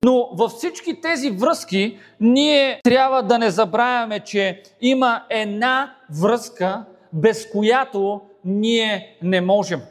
Но във всички тези връзки ние трябва да не забравяме, че има една връзка, без която ние не можем.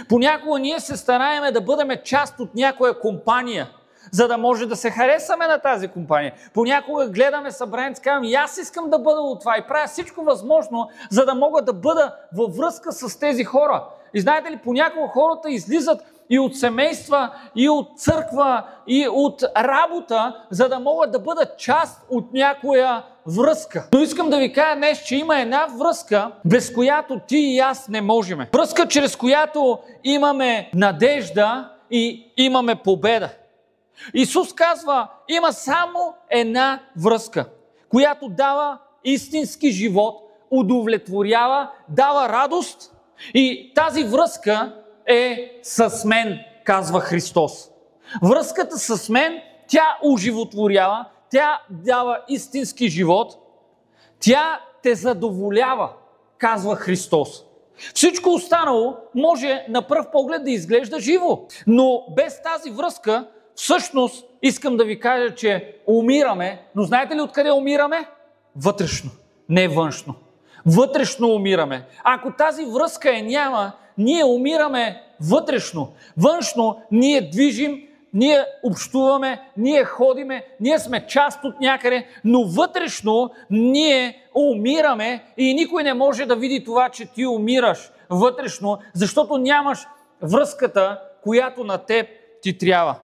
Понякога ние се стараем да бъдем част от някоя компания, за да може да се харесаме на тази компания. Понякога гледаме събраници, казвам, и аз искам да бъда от това и правя всичко възможно, за да мога да бъда във връзка с тези хора. И знаете ли, понякога хората излизат и от семейства, и от църква, и от работа, за да могат да бъдат част от някоя връзка. Но искам да ви кажа днес, че има една връзка, без която ти и аз не можем. Връзка, чрез която имаме надежда и имаме победа. Исус казва, има само една връзка, която дава истински живот, удовлетворява, дава радост и тази връзка е с мен, казва Христос. Връзката с мен, тя оживотворява, тя дава истински живот, тя те задоволява, казва Христос. Всичко останало може на пръв поглед да изглежда живо, но без тази връзка всъщност искам да ви кажа, че умираме, но знаете ли откъде умираме? Вътрешно, не външно. Вътрешно умираме. Ако тази връзка няма, ние умираме вътрешно. Външно ние движим, ние общуваме, ние ходиме, ние сме част от някъде, но вътрешно ние умираме и никой не може да види това, че ти умираш вътрешно, защото нямаш връзката, която на теб ти трябва.